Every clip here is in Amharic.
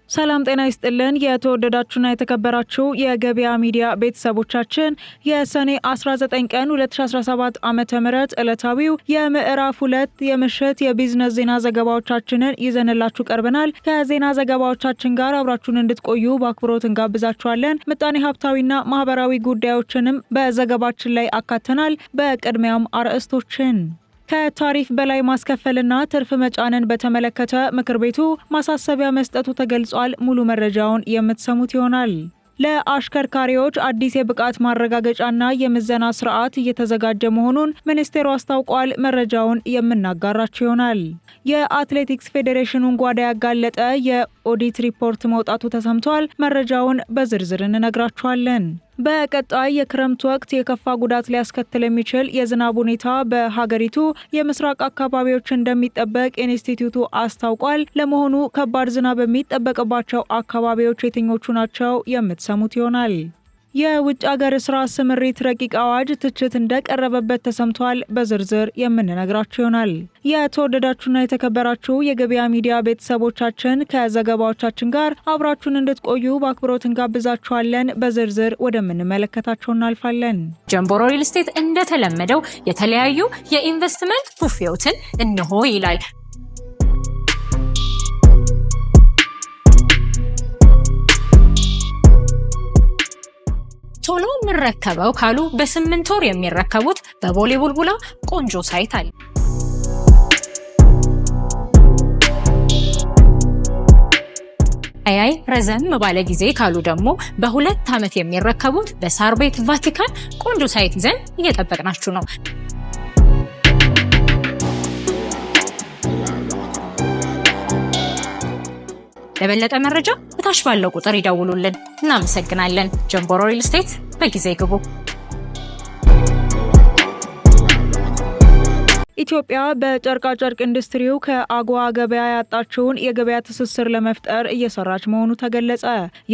ሰላም ጤና ይስጥልን የተወደዳችሁና የተከበራችሁ የገበያ ሚዲያ ቤተሰቦቻችን የሰኔ 19 ቀን 2017 ዓመተ ምህረት ዕለታዊው የምዕራፍ 2 የምሽት የቢዝነስ ዜና ዘገባዎቻችንን ይዘንላችሁ ቀርበናል። ከዜና ዘገባዎቻችን ጋር አብራችሁን እንድትቆዩ በአክብሮት እንጋብዛችኋለን። ምጣኔ ሀብታዊና ማህበራዊ ጉዳዮችንም በዘገባችን ላይ አካተናል። በቅድሚያም አርዕስቶችን ከታሪፍ በላይ ማስከፈልና ትርፍ መጫንን በተመለከተ ምክር ቤቱ ማሳሰቢያ መስጠቱ ተገልጿል። ሙሉ መረጃውን የምትሰሙት ይሆናል። ለአሽከርካሪዎች አዲስ የብቃት ማረጋገጫና የምዘና ስርዓት እየተዘጋጀ መሆኑን ሚኒስቴሩ አስታውቋል። መረጃውን የምናጋራችሁ ይሆናል። የአትሌቲክስ ፌዴሬሽኑን ጓዳ ያጋለጠ የኦዲት ሪፖርት መውጣቱ ተሰምቷል። መረጃውን በዝርዝር እንነግራችኋለን። በቀጣይ የክረምት ወቅት የከፋ ጉዳት ሊያስከትል የሚችል የዝናብ ሁኔታ በሀገሪቱ የምስራቅ አካባቢዎች እንደሚጠበቅ ኢንስቲትዩቱ አስታውቋል። ለመሆኑ ከባድ ዝናብ የሚጠበቅባቸው አካባቢዎች የትኞቹ ናቸው? የምትሰሙት ይሆናል። የውጭ ሀገር ስራ ስምሪት ረቂቅ አዋጅ ትችት እንደቀረበበት ተሰምቷል። በዝርዝር የምንነግራችሁ ይሆናል። የተወደዳችሁና የተከበራችሁ የገበያ ሚዲያ ቤተሰቦቻችን ከዘገባዎቻችን ጋር አብራችሁን እንድትቆዩ በአክብሮት እንጋብዛችኋለን። በዝርዝር ወደምንመለከታቸው እናልፋለን። ጀምቦሮ ሪል ስቴት እንደተለመደው የተለያዩ የኢንቨስትመንት ቡፌዎችን እንሆ ይላል። ቶሎ ምረከበው ካሉ በ8 ወር የሚረከቡት በቦሌ ቡልቡላ ቆንጆ ሳይት አለ። አይ ረዘም ባለ ጊዜ ካሉ ደግሞ በ2 ዓመት የሚረከቡት በሳር ቤት ቫቲካን ቆንጆ ሳይት ይዘን እየጠበቅናችሁ ነው። ለበለጠ መረጃ በታች ባለው ቁጥር ይደውሉልን። እናመሰግናለን። ጀምቦሮ ሪል ስቴት በጊዜ ግቡ። ኢትዮጵያ በጨርቃ ጨርቅ ኢንዱስትሪው ከአጎዋ ገበያ ያጣችውን የገበያ ትስስር ለመፍጠር እየሰራች መሆኑ ተገለጸ።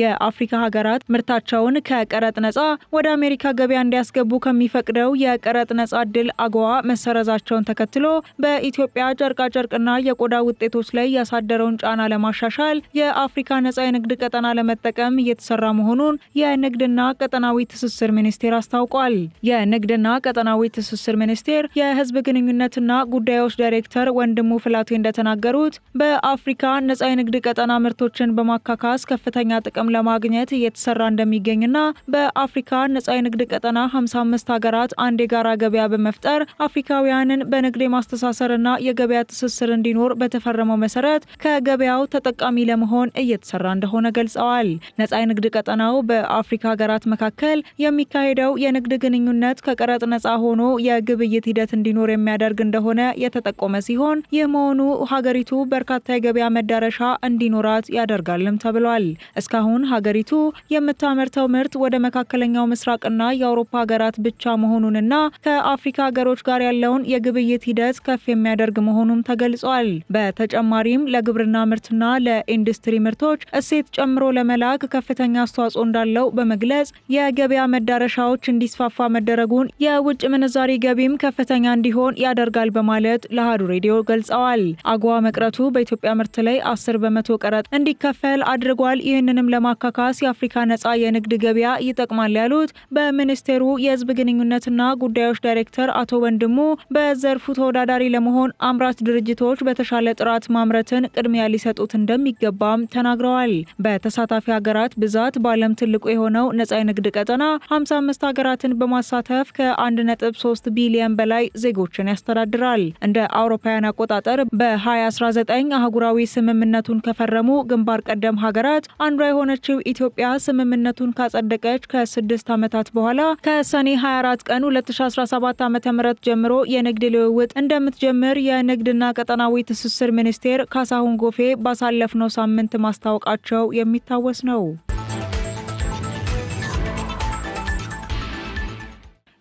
የአፍሪካ ሀገራት ምርታቸውን ከቀረጥ ነጻ ወደ አሜሪካ ገበያ እንዲያስገቡ ከሚፈቅደው የቀረጥ ነጻ እድል አጎዋ መሰረዛቸውን ተከትሎ በኢትዮጵያ ጨርቃ ጨርቅና የቆዳ ውጤቶች ላይ ያሳደረውን ጫና ለማሻሻል የአፍሪካ ነጻ የንግድ ቀጠና ለመጠቀም እየተሰራ መሆኑን የንግድና ቀጠናዊ ትስስር ሚኒስቴር አስታውቋል። የንግድና ቀጠናዊ ትስስር ሚኒስቴር የህዝብ ግንኙነት ና ጉዳዮች ዳይሬክተር ወንድሙ ፍላቴ እንደተናገሩት በአፍሪካ ነጻ የንግድ ቀጠና ምርቶችን በማካካስ ከፍተኛ ጥቅም ለማግኘት እየተሰራ እንደሚገኝና በአፍሪካ ነጻ የንግድ ቀጠና 55 ሀገራት አንድ የጋራ ገበያ በመፍጠር አፍሪካውያንን በንግድ ማስተሳሰርና የገበያ ትስስር እንዲኖር በተፈረመው መሰረት ከገበያው ተጠቃሚ ለመሆን እየተሰራ እንደሆነ ገልጸዋል። ነጻ የንግድ ቀጠናው በአፍሪካ ሀገራት መካከል የሚካሄደው የንግድ ግንኙነት ከቀረጥ ነጻ ሆኖ የግብይት ሂደት እንዲኖር የሚያደርግ እንደሆነ የተጠቆመ ሲሆን ይህ መሆኑ ሀገሪቱ በርካታ የገበያ መዳረሻ እንዲኖራት ያደርጋልም ተብሏል። እስካሁን ሀገሪቱ የምታመርተው ምርት ወደ መካከለኛው ምስራቅና የአውሮፓ ሀገራት ብቻ መሆኑንና ከአፍሪካ ሀገሮች ጋር ያለውን የግብይት ሂደት ከፍ የሚያደርግ መሆኑም ተገልጿል። በተጨማሪም ለግብርና ምርትና ለኢንዱስትሪ ምርቶች እሴት ጨምሮ ለመላክ ከፍተኛ አስተዋጽኦ እንዳለው በመግለጽ የገበያ መዳረሻዎች እንዲስፋፋ መደረጉን የውጭ ምንዛሪ ገቢም ከፍተኛ እንዲሆን ያደርጋል በማለት ለአሃዱ ሬዲዮ ገልጸዋል። አጎዋ መቅረቱ በኢትዮጵያ ምርት ላይ 10 በመቶ ቀረጥ እንዲከፈል አድርጓል። ይህንንም ለማካካስ የአፍሪካ ነጻ የንግድ ገበያ ይጠቅማል ያሉት በሚኒስቴሩ የህዝብ ግንኙነትና ጉዳዮች ዳይሬክተር አቶ ወንድሙ በዘርፉ ተወዳዳሪ ለመሆን አምራች ድርጅቶች በተሻለ ጥራት ማምረትን ቅድሚያ ሊሰጡት እንደሚገባም ተናግረዋል። በተሳታፊ ሀገራት ብዛት በዓለም ትልቁ የሆነው ነጻ የንግድ ቀጠና 55 ሀገራትን በማሳተፍ ከ1.3 ቢሊዮን በላይ ዜጎችን ያስተዳድራል። እንደ አውሮፓውያን አቆጣጠር በ2019 አህጉራዊ ስምምነቱን ከፈረሙ ግንባር ቀደም ሀገራት አንዷ የሆነችው ኢትዮጵያ ስምምነቱን ካጸደቀች ከ6 ዓመታት በኋላ ከሰኔ 24 ቀን 2017 ዓ.ም ጀምሮ የንግድ ልውውጥ እንደምትጀምር የንግድና ቀጠናዊ ትስስር ሚኒስቴር ካሳሁን ጎፌ ባሳለፍነው ሳምንት ማስታወቃቸው የሚታወስ ነው።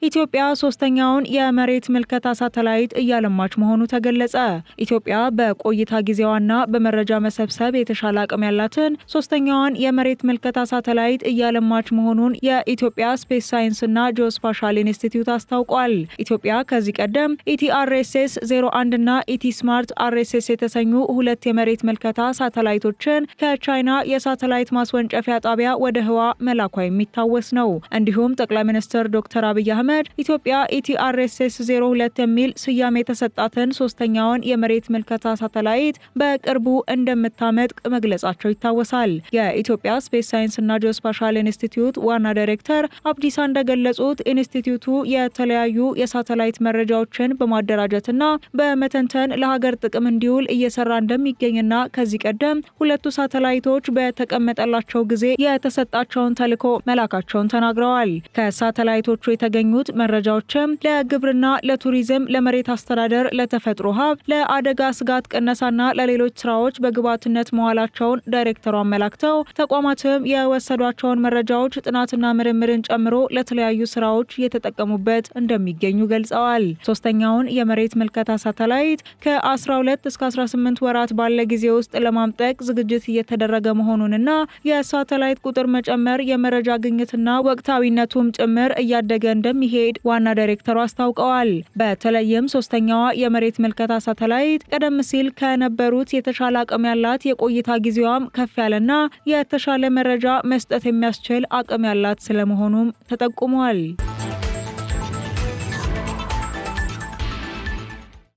ኢትዮጵያ ሶስተኛውን የመሬት ምልከታ ሳተላይት እያለማች መሆኑ ተገለጸ። ኢትዮጵያ በቆይታ ጊዜዋና በመረጃ መሰብሰብ የተሻለ አቅም ያላትን ሶስተኛዋን የመሬት ምልከታ ሳተላይት እያለማች መሆኑን የኢትዮጵያ ስፔስ ሳይንስና ጂኦስፓሻል ኢንስቲትዩት አስታውቋል። ኢትዮጵያ ከዚህ ቀደም ኢቲአርኤስኤስ 01 እና ኢቲስማርት አርኤስኤስ የተሰኙ ሁለት የመሬት ምልከታ ሳተላይቶችን ከቻይና የሳተላይት ማስወንጨፊያ ጣቢያ ወደ ህዋ መላኳ የሚታወስ ነው። እንዲሁም ጠቅላይ ሚኒስትር ዶክተር አብይ አህመድ ኢትዮጵያ ኢቲአርኤስኤስ 02 የሚል ስያሜ የተሰጣትን ሶስተኛውን የመሬት ምልከታ ሳተላይት በቅርቡ እንደምታመጥቅ መግለጻቸው ይታወሳል። የኢትዮጵያ ስፔስ ሳይንስና ጂኦስፓሻል ኢንስቲትዩት ዋና ዳይሬክተር አብዲሳ እንደገለጹት ኢንስቲትዩቱ የተለያዩ የሳተላይት መረጃዎችን በማደራጀትና በመተንተን ለሀገር ጥቅም እንዲውል እየሰራ እንደሚገኝና ከዚህ ቀደም ሁለቱ ሳተላይቶች በተቀመጠላቸው ጊዜ የተሰጣቸውን ተልዕኮ መላካቸውን ተናግረዋል። ከሳተላይቶቹ የተገኙት መረጃዎችም ለግብርና፣ ለቱሪዝም፣ ለመሬት አስተዳደር፣ ለተፈጥሮ ሀብት፣ ለአደጋ ስጋት ቅነሳና ለሌሎች ስራዎች በግብዓትነት መዋላቸውን ዳይሬክተሩ አመላክተው ተቋማትም የወሰዷቸውን መረጃዎች ጥናትና ምርምርን ጨምሮ ለተለያዩ ስራዎች እየተጠቀሙበት እንደሚገኙ ገልጸዋል። ሶስተኛውን የመሬት ምልከታ ሳተላይት ከ12 እስከ 18 ወራት ባለ ጊዜ ውስጥ ለማምጠቅ ዝግጅት እየተደረገ መሆኑንና የሳተላይት ቁጥር መጨመር የመረጃ ግኝትና ወቅታዊነቱም ጭምር እያደገ እንደሚሄድ ዋና ዳይሬክተሩ አስታውቀዋል። በተለይም ሶስተኛዋ የመሬት ምልከታ ሳተላይት ቀደም ሲል ከነበሩት የተሻለ አቅም ያላት የቆይታ ጊዜዋም ከፍ ያለና የተሻለ መረጃ መስጠት የሚያስችል አቅም ያላት ስለመሆኑም ተጠቁሟል።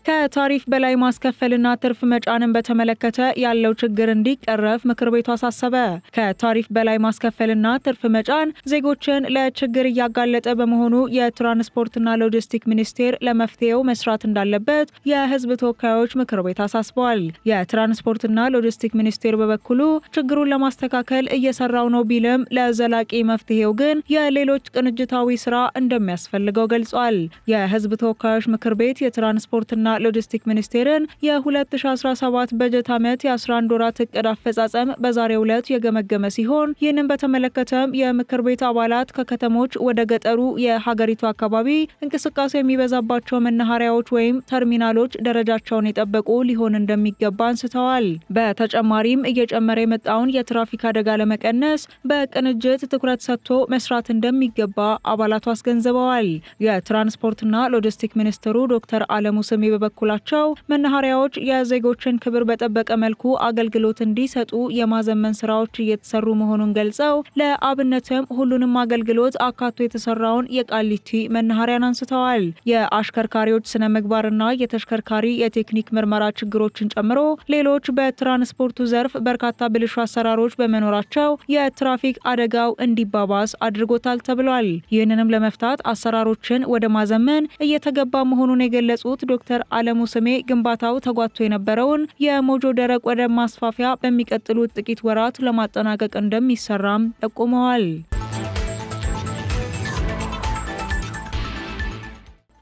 ከታሪፍ በላይ ማስከፈልና ትርፍ መጫንን በተመለከተ ያለው ችግር እንዲቀረፍ ምክር ቤቱ አሳሰበ። ከታሪፍ በላይ ማስከፈልና ትርፍ መጫን ዜጎችን ለችግር እያጋለጠ በመሆኑ የትራንስፖርትና ሎጂስቲክ ሚኒስቴር ለመፍትሄው መስራት እንዳለበት የሕዝብ ተወካዮች ምክር ቤት አሳስበዋል። የትራንስፖርትና ሎጂስቲክ ሚኒስቴር በበኩሉ ችግሩን ለማስተካከል እየሰራው ነው ቢልም ለዘላቂ መፍትሄው ግን የሌሎች ቅንጅታዊ ስራ እንደሚያስፈልገው ገልጿል። የሕዝብ ተወካዮች ምክር ቤት የትራንስፖርትና ሎጂስቲክ ሚኒስቴርን የ2017 በጀት ዓመት የ11 ወራት እቅድ አፈጻጸም በዛሬው ዕለት የገመገመ ሲሆን ይህንን በተመለከተም የምክር ቤት አባላት ከከተሞች ወደ ገጠሩ የሀገሪቱ አካባቢ እንቅስቃሴ የሚበዛባቸው መናኸሪያዎች ወይም ተርሚናሎች ደረጃቸውን የጠበቁ ሊሆን እንደሚገባ አንስተዋል። በተጨማሪም እየጨመረ የመጣውን የትራፊክ አደጋ ለመቀነስ በቅንጅት ትኩረት ሰጥቶ መስራት እንደሚገባ አባላቱ አስገንዝበዋል። የትራንስፖርትና ሎጂስቲክ ሚኒስትሩ ዶክተር አለሙ ስሜ በበኩላቸው መናኸሪያዎች የዜጎችን ክብር በጠበቀ መልኩ አገልግሎት እንዲሰጡ የማዘመን ስራዎች እየተሰሩ መሆኑን ገልጸው ለአብነትም ሁሉንም አገልግሎት አካቶ የተሰራውን የቃሊቲ መናኸሪያን አንስተዋል። የአሽከርካሪዎች ስነ ምግባርና የተሽከርካሪ የቴክኒክ ምርመራ ችግሮችን ጨምሮ ሌሎች በትራንስፖርቱ ዘርፍ በርካታ ብልሹ አሰራሮች በመኖራቸው የትራፊክ አደጋው እንዲባባስ አድርጎታል ተብሏል። ይህንንም ለመፍታት አሰራሮችን ወደ ማዘመን እየተገባ መሆኑን የገለጹት ዶክተር አለሙ ስሜ ግንባታው ተጓቶ የነበረውን የሞጆ ደረቅ ወደብ ማስፋፊያ በሚቀጥሉት ጥቂት ወራት ለማጠናቀቅ እንደሚሰራም ጠቁመዋል።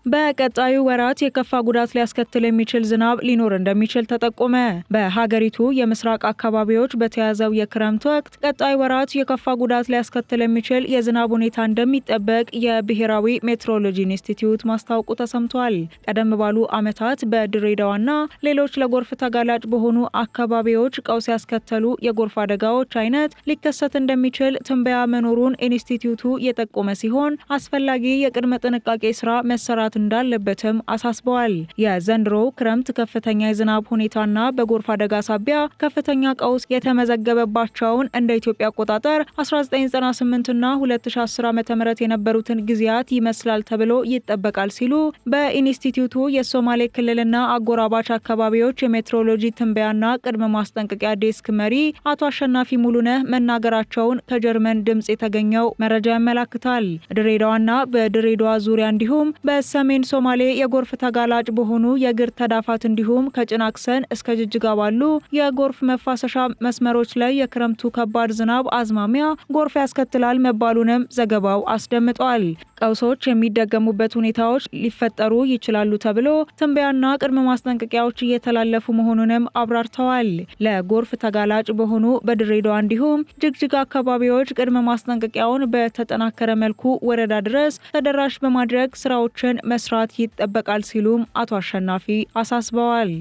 በቀጣዩ ወራት የከፋ ጉዳት ሊያስከትል የሚችል ዝናብ ሊኖር እንደሚችል ተጠቆመ። በሀገሪቱ የምስራቅ አካባቢዎች በተያዘው የክረምት ወቅት ቀጣይ ወራት የከፋ ጉዳት ሊያስከትል የሚችል የዝናብ ሁኔታ እንደሚጠበቅ የብሔራዊ ሜትሮሎጂ ኢንስቲትዩት ማስታወቁ ተሰምቷል። ቀደም ባሉ ዓመታት በድሬዳዋና ሌሎች ለጎርፍ ተጋላጭ በሆኑ አካባቢዎች ቀውስ ያስከተሉ የጎርፍ አደጋዎች አይነት ሊከሰት እንደሚችል ትንበያ መኖሩን ኢንስቲትዩቱ የጠቆመ ሲሆን አስፈላጊ የቅድመ ጥንቃቄ ስራ መሰራት እንዳለበትም አሳስበዋል። የዘንድሮ ክረምት ከፍተኛ የዝናብ ሁኔታና በጎርፍ አደጋ ሳቢያ ከፍተኛ ቀውስ የተመዘገበባቸውን እንደ ኢትዮጵያ አቆጣጠር 1998 እና 2010 ዓ.ም የነበሩትን ጊዜያት ይመስላል ተብሎ ይጠበቃል ሲሉ በኢንስቲትዩቱ የሶማሌ ክልልና አጎራባች አካባቢዎች የሜትሮሎጂ ትንበያና ቅድመ ማስጠንቀቂያ ዴስክ መሪ አቶ አሸናፊ ሙሉነህ መናገራቸውን ከጀርመን ድምጽ የተገኘው መረጃ ያመላክታል። ድሬዳዋና በድሬዳዋ ዙሪያ እንዲሁም በሰሜን በሰሜን ሶማሌ የጎርፍ ተጋላጭ በሆኑ የግር ተዳፋት እንዲሁም ከጭናክሰን እስከ ጅጅጋ ባሉ የጎርፍ መፋሰሻ መስመሮች ላይ የክረምቱ ከባድ ዝናብ አዝማሚያ ጎርፍ ያስከትላል መባሉንም ዘገባው አስደምጧል። ቀውሶች የሚደገሙበት ሁኔታዎች ሊፈጠሩ ይችላሉ ተብሎ ትንበያና ቅድመ ማስጠንቀቂያዎች እየተላለፉ መሆኑንም አብራርተዋል። ለጎርፍ ተጋላጭ በሆኑ በድሬዳዋ እንዲሁም ጅግጅጋ አካባቢዎች ቅድመ ማስጠንቀቂያውን በተጠናከረ መልኩ ወረዳ ድረስ ተደራሽ በማድረግ ስራዎችን መስራት ይጠበቃል ሲሉም አቶ አሸናፊ አሳስበዋል።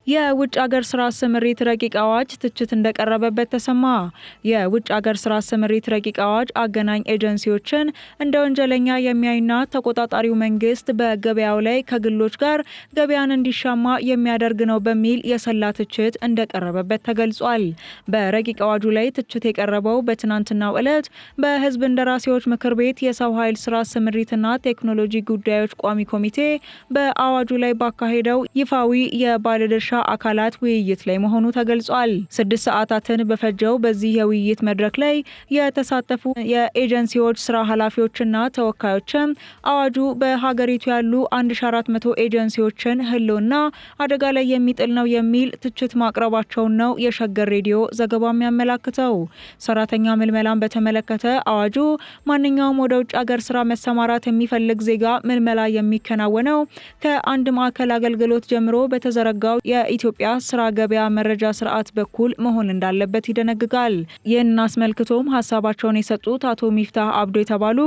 የውጭ ሀገር ስራ ስምሪት ረቂቅ አዋጅ ትችት እንደቀረበበት ተሰማ። የውጭ ሀገር ስራ ስምሪት ረቂቅ አዋጅ አገናኝ ኤጀንሲዎችን እንደ ወንጀለኛ የሚያይና ተቆጣጣሪው መንግስት በገበያው ላይ ከግሎች ጋር ገበያን እንዲሻማ የሚያደርግ ነው በሚል የሰላ ትችት እንደቀረበበት ተገልጿል። በረቂቅ አዋጁ ላይ ትችት የቀረበው በትናንትናው ዕለት በህዝብ እንደራሴዎች ምክር ቤት የሰው ኃይል ስራ ስምሪትና ቴክኖሎጂ ጉዳዮች ቋሚ ኮሚቴ በአዋጁ ላይ ባካሄደው ይፋዊ የባለድርሻ አካላት ውይይት ላይ መሆኑ ተገልጿል። 6 ሰዓታትን በፈጀው በዚህ የውይይት መድረክ ላይ የተሳተፉ የኤጀንሲዎች ስራ ኃላፊዎችና ተወካዮችም አዋጁ በሀገሪቱ ያሉ 1400 ኤጀንሲዎችን ህልውና አደጋ ላይ የሚጥል ነው የሚል ትችት ማቅረባቸውን ነው የሸገር ሬዲዮ ዘገባ የሚያመላክተው። ሰራተኛ ምልመላን በተመለከተ አዋጁ ማንኛውም ወደ ውጭ ሀገር ስራ መሰማራት የሚፈልግ ዜጋ ምልመላ የሚከናወነው ከአንድ ማዕከል አገልግሎት ጀምሮ በተዘረጋው የኢትዮጵያ ስራ ገበያ መረጃ ስርዓት በኩል መሆን እንዳለበት ይደነግጋል። ይህንን አስመልክቶም ሀሳባቸውን የሰጡት አቶ ሚፍታህ አብዶ የተባሉ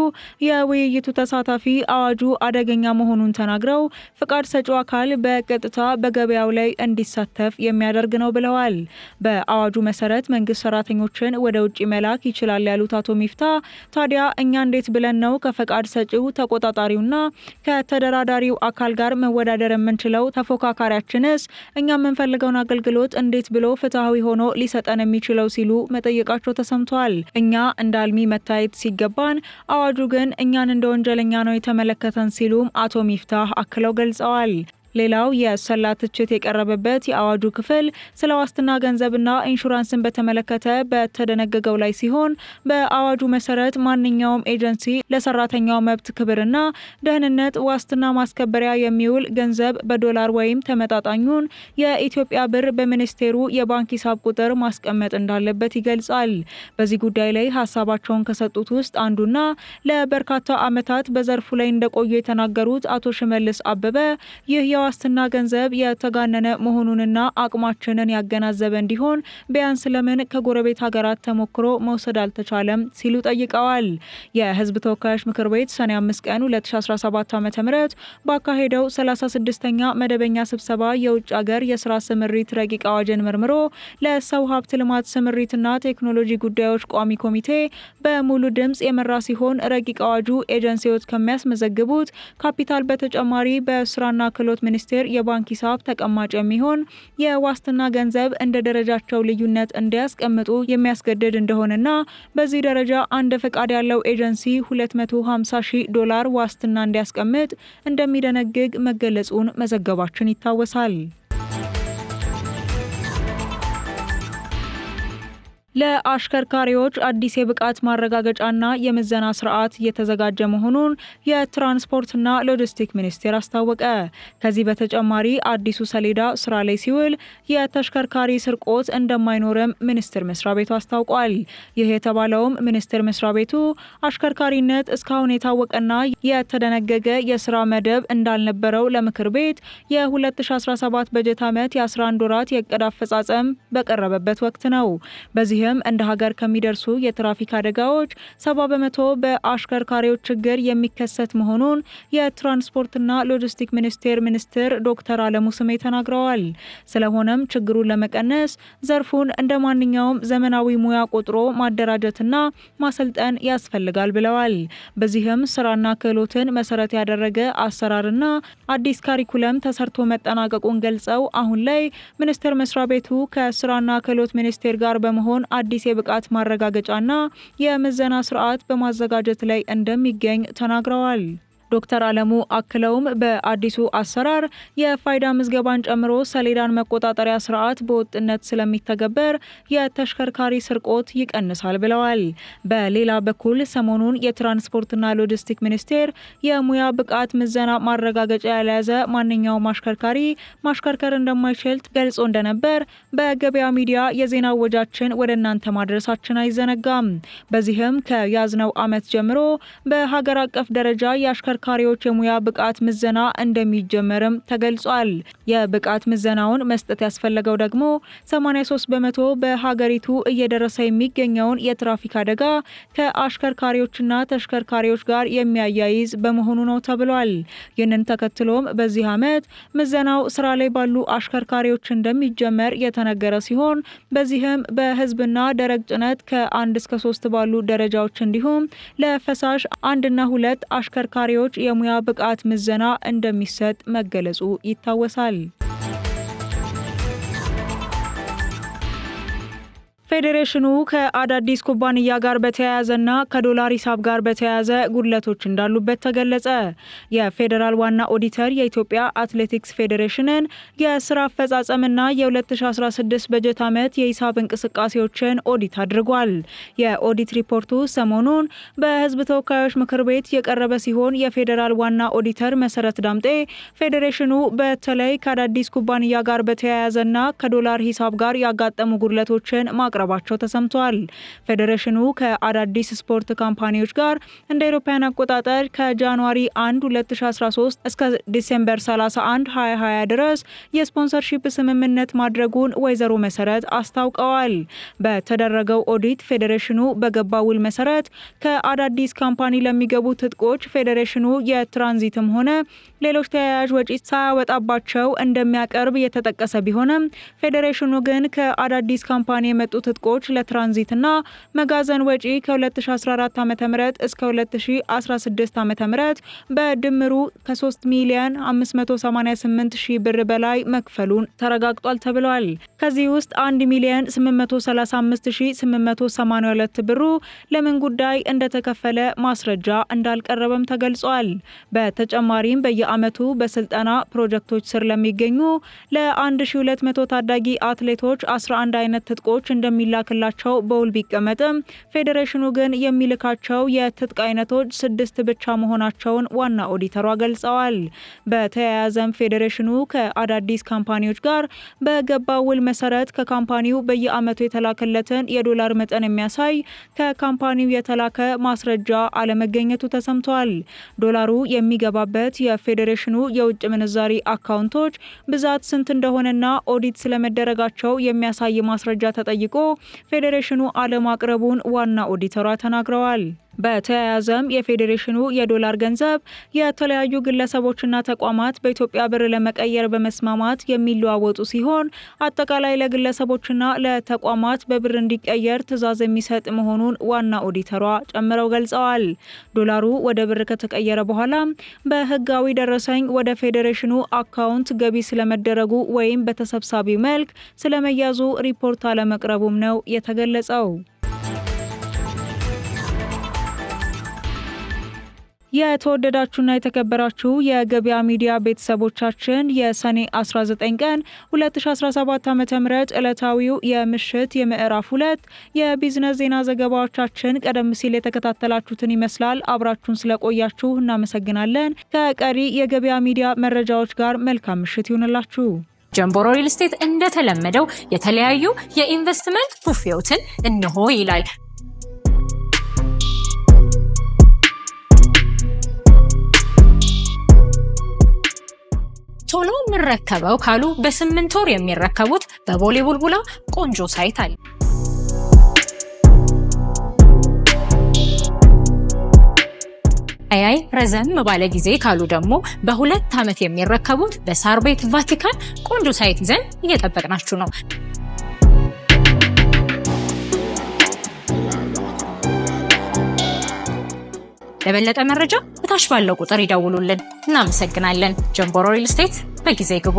የውይይቱ ተሳታፊ አዋጁ አደገኛ መሆኑን ተናግረው ፍቃድ ሰጪው አካል በቀጥታ በገበያው ላይ እንዲሳተፍ የሚያደርግ ነው ብለዋል። በአዋጁ መሰረት መንግስት ሰራተኞችን ወደ ውጭ መላክ ይችላል ያሉት አቶ ሚፍታህ ታዲያ እኛ እንዴት ብለን ነው ከፈቃድ ሰጪው ተቆጣጣሪውና ከተደራዳሪው አካል ጋር መወዳደር የምንችለው? ተፎካካሪያችንስ እኛ የምንፈልገውን አገልግሎት እንዴት ብሎ ፍትሐዊ ሆኖ ሊሰጠን የሚችለው ሲሉ መጠየቃቸው ተሰምቷል። እኛ እንደ አልሚ መታየት ሲገባን አዋጁ ግን እኛን እንደ ወንጀለኛ ነው የተመለከተን ሲሉም አቶ ሚፍታህ አክለው ገልጸዋል። ሌላው የሰላ ትችት የቀረበበት የአዋጁ ክፍል ስለ ዋስትና ገንዘብና ኢንሹራንስን በተመለከተ በተደነገገው ላይ ሲሆን በአዋጁ መሰረት ማንኛውም ኤጀንሲ ለሰራተኛው መብት ክብርና ደህንነት ዋስትና ማስከበሪያ የሚውል ገንዘብ በዶላር ወይም ተመጣጣኙን የኢትዮጵያ ብር በሚኒስቴሩ የባንክ ሂሳብ ቁጥር ማስቀመጥ እንዳለበት ይገልጻል። በዚህ ጉዳይ ላይ ሀሳባቸውን ከሰጡት ውስጥ አንዱና ለበርካታ ዓመታት በዘርፉ ላይ እንደቆዩ የተናገሩት አቶ ሽመልስ አበበ ይህ የዋስትና ገንዘብ የተጋነነ መሆኑንና አቅማችንን ያገናዘበ እንዲሆን ቢያንስ ለምን ከጎረቤት ሀገራት ተሞክሮ መውሰድ አልተቻለም ሲሉ ጠይቀዋል። የህዝብ ተወካዮች ምክር ቤት ሰኔ 5 ቀን 2017 ዓ.ም ባካሄደው 36ኛ መደበኛ ስብሰባ የውጭ ሀገር የስራ ስምሪት ረቂቅ አዋጅን መርምሮ ለሰው ሀብት ልማት ስምሪትና ቴክኖሎጂ ጉዳዮች ቋሚ ኮሚቴ በሙሉ ድምጽ የመራ ሲሆን ረቂቅ አዋጁ ኤጀንሲዎች ከሚያስመዘግቡት ካፒታል በተጨማሪ በስራና ክህሎት ሚኒስቴር የባንክ ሂሳብ ተቀማጭ የሚሆን የዋስትና ገንዘብ እንደ ደረጃቸው ልዩነት እንዲያስቀምጡ የሚያስገድድ እንደሆነና በዚህ ደረጃ አንድ ፈቃድ ያለው ኤጀንሲ $250,000 ዋስትና እንዲያስቀምጥ እንደሚደነግግ መገለጹን መዘገባችን ይታወሳል። ለአሽከርካሪዎች አዲስ የብቃት ማረጋገጫና የምዘና ስርዓት እየተዘጋጀ መሆኑን የትራንስፖርትና ሎጂስቲክ ሚኒስቴር አስታወቀ። ከዚህ በተጨማሪ አዲሱ ሰሌዳ ስራ ላይ ሲውል የተሽከርካሪ ስርቆት እንደማይኖርም ሚኒስቴር መስሪያ ቤቱ አስታውቋል። ይህ የተባለውም ሚኒስቴር መስሪያ ቤቱ አሽከርካሪነት እስካሁን የታወቀና የተደነገገ የስራ መደብ እንዳልነበረው ለምክር ቤት የ2017 በጀት ዓመት የ11 ወራት የዕቅድ አፈጻጸም በቀረበበት ወቅት ነው። በዚህም እንደ ሀገር ከሚደርሱ የትራፊክ አደጋዎች 70% በአሽከርካሪዎች ችግር የሚከሰት መሆኑን የትራንስፖርትና ሎጂስቲክ ሚኒስትር ዶክተር አለሙ ስሜ ተናግረዋል። ስለሆነም ችግሩን ለመቀነስ ዘርፉን እንደ ማንኛውም ዘመናዊ ሙያ ቆጥሮ ማደራጀትና ማሰልጠን ያስፈልጋል ብለዋል። በዚህም ስራና ክህሎትን መሰረት ያደረገ አሰራርና አዲስ ካሪኩለም ተሰርቶ መጠናቀቁን ገልጸው አሁን ላይ ሚኒስቴር መስሪያ ቤቱ ከስራና ክህሎት ሚኒስቴር ጋር በመሆን አዲስ የብቃት ማረጋገጫና የምዘና ስርዓት በማዘጋጀት ላይ እንደሚገኝ ተናግረዋል። ዶክተር አለሙ አክለውም በአዲሱ አሰራር የፋይዳ ምዝገባን ጨምሮ ሰሌዳን መቆጣጠሪያ ስርዓት በወጥነት ስለሚተገበር የተሽከርካሪ ስርቆት ይቀንሳል ብለዋል። በሌላ በኩል ሰሞኑን የትራንስፖርትና ሎጂስቲክ ሚኒስቴር የሙያ ብቃት ምዘና ማረጋገጫ ያልያዘ ማንኛውም አሽከርካሪ ማሽከርከር እንደማይችል ገልጾ እንደነበር በገበያ ሚዲያ የዜና ወጃችን ወደ እናንተ ማድረሳችን አይዘነጋም። በዚህም ከያዝነው ዓመት ጀምሮ በሀገር አቀፍ ደረጃ የአሽከርካሪዎች የሙያ ብቃት ምዘና እንደሚጀመርም ተገልጿል። የብቃት ምዘናውን መስጠት ያስፈለገው ደግሞ 83 በመቶ በሀገሪቱ እየደረሰ የሚገኘውን የትራፊክ አደጋ ከአሽከርካሪዎችና ተሽከርካሪዎች ጋር የሚያያይዝ በመሆኑ ነው ተብሏል። ይህንን ተከትሎም በዚህ ዓመት ምዘናው ስራ ላይ ባሉ አሽከርካሪዎች እንደሚጀመር የተነገረ ሲሆን በዚህም በህዝብና ደረቅ ጭነት ከ1 እስከ 3 ባሉ ደረጃዎች እንዲሁም ለፈሳሽ 1 እና 2 አሽከርካሪዎች የሙያ ብቃት ምዘና እንደሚሰጥ መገለጹ ይታወሳል። ፌዴሬሽኑ ከአዳዲስ ኩባንያ ጋር በተያያዘና ከዶላር ሂሳብ ጋር በተያያዘ ጉድለቶች እንዳሉበት ተገለጸ። የፌዴራል ዋና ኦዲተር የኢትዮጵያ አትሌቲክስ ፌዴሬሽንን የስራ አፈጻጸምና የ2016 በጀት ዓመት የሂሳብ እንቅስቃሴዎችን ኦዲት አድርጓል። የኦዲት ሪፖርቱ ሰሞኑን በህዝብ ተወካዮች ምክር ቤት የቀረበ ሲሆን የፌዴራል ዋና ኦዲተር መሰረት ዳምጤ ፌዴሬሽኑ በተለይ ከአዳዲስ ኩባንያ ጋር በተያያዘና ከዶላር ሂሳብ ጋር ያጋጠሙ ጉድለቶችን ማቅረባቸው ተሰምቷል። ፌዴሬሽኑ ከአዳዲስ ስፖርት ካምፓኒዎች ጋር እንደ አውሮፓውያን አቆጣጠር ከጃንዋሪ 1 2013 እስከ ዲሴምበር 31 2020 ድረስ የስፖንሰርሺፕ ስምምነት ማድረጉን ወይዘሮ መሰረት አስታውቀዋል። በተደረገው ኦዲት ፌዴሬሽኑ በገባው ውል መሰረት ከአዳዲስ ካምፓኒ ለሚገቡ ትጥቆች ፌዴሬሽኑ የትራንዚትም ሆነ ሌሎች ተያያዥ ወጪ ሳያወጣባቸው እንደሚያቀርብ የተጠቀሰ ቢሆንም ፌዴሬሽኑ ግን ከአዳዲስ ካምፓኒ የመጡ ትጥቆች ለትራንዚትና መጋዘን ወጪ ከ2014 ዓ.ም እስከ 2016 ዓ.ም በድምሩ ከ3 ሚሊዮን 588 ሺህ ብር በላይ መክፈሉን ተረጋግጧል ተብሏል። ከዚህ ውስጥ 1 ሚሊዮን 835,882 ብሩ ለምን ጉዳይ እንደተከፈለ ማስረጃ እንዳልቀረበም ተገልጿል። በተጨማሪም በየዓመቱ በስልጠና ፕሮጀክቶች ስር ለሚገኙ ለ1200 ታዳጊ አትሌቶች 11 አይነት ትጥቆች እንደሚላክላቸው በውል ቢቀመጥም ፌዴሬሽኑ ግን የሚልካቸው የትጥቅ አይነቶች 6 ብቻ መሆናቸውን ዋና ኦዲተሯ ገልጸዋል። በተያያዘም ፌዴሬሽኑ ከአዳዲስ ካምፓኒዎች ጋር በገባው ውል መሰረት ከካምፓኒው በየዓመቱ የተላከለትን የዶላር መጠን የሚያሳይ ከካምፓኒው የተላከ ማስረጃ አለመገኘቱ ተሰምቷል። ዶላሩ የሚገባበት የፌዴሬሽኑ የውጭ ምንዛሪ አካውንቶች ብዛት ስንት እንደሆነና ኦዲት ስለመደረጋቸው የሚያሳይ ማስረጃ ተጠይቆ ፌዴሬሽኑ አለማቅረቡን ዋና ኦዲተሯ ተናግረዋል። በተያያዘም የፌዴሬሽኑ የዶላር ገንዘብ የተለያዩ ግለሰቦችና ተቋማት በኢትዮጵያ ብር ለመቀየር በመስማማት የሚለዋወጡ ሲሆን አጠቃላይ ለግለሰቦችና ለተቋማት በብር እንዲቀየር ትዕዛዝ የሚሰጥ መሆኑን ዋና ኦዲተሯ ጨምረው ገልጸዋል። ዶላሩ ወደ ብር ከተቀየረ በኋላ በህጋዊ ደረሰኝ ወደ ፌዴሬሽኑ አካውንት ገቢ ስለመደረጉ ወይም በተሰብሳቢ መልክ ስለመያዙ ሪፖርት አለመቅረቡም ነው የተገለጸው። የተወደዳችሁና የተከበራችሁ የገበያ ሚዲያ ቤተሰቦቻችን የሰኔ 19 ቀን 2017 ዓ.ም ዕለታዊው የምሽት የምዕራፍ 2 የቢዝነስ ዜና ዘገባዎቻችን ቀደም ሲል የተከታተላችሁትን ይመስላል። አብራችሁን ስለቆያችሁ እናመሰግናለን። ከቀሪ የገበያ ሚዲያ መረጃዎች ጋር መልካም ምሽት ይሁንላችሁ። ጀምቦሮ ሪል ስቴት እንደተለመደው የተለያዩ የኢንቨስትመንት ቡፌዎችን እንሆ ይላል። ቶሎ ምረከበው ካሉ በ8 ወር የሚረከቡት በቦሌ ቡልቡላ ቆንጆ ሳይት አለ። አይ ረዘም ባለ ጊዜ ካሉ ደግሞ በ2 ዓመት የሚረከቡት በሳር ቤት ቫቲካን ቆንጆ ሳይት ይዘን እየጠበቅናችሁ ነው። ለበለጠ መረጃ በታች ባለው ቁጥር ይደውሉልን። እናመሰግናለን። ጀምቦሮ ሪል ስቴት በጊዜ ግቡ።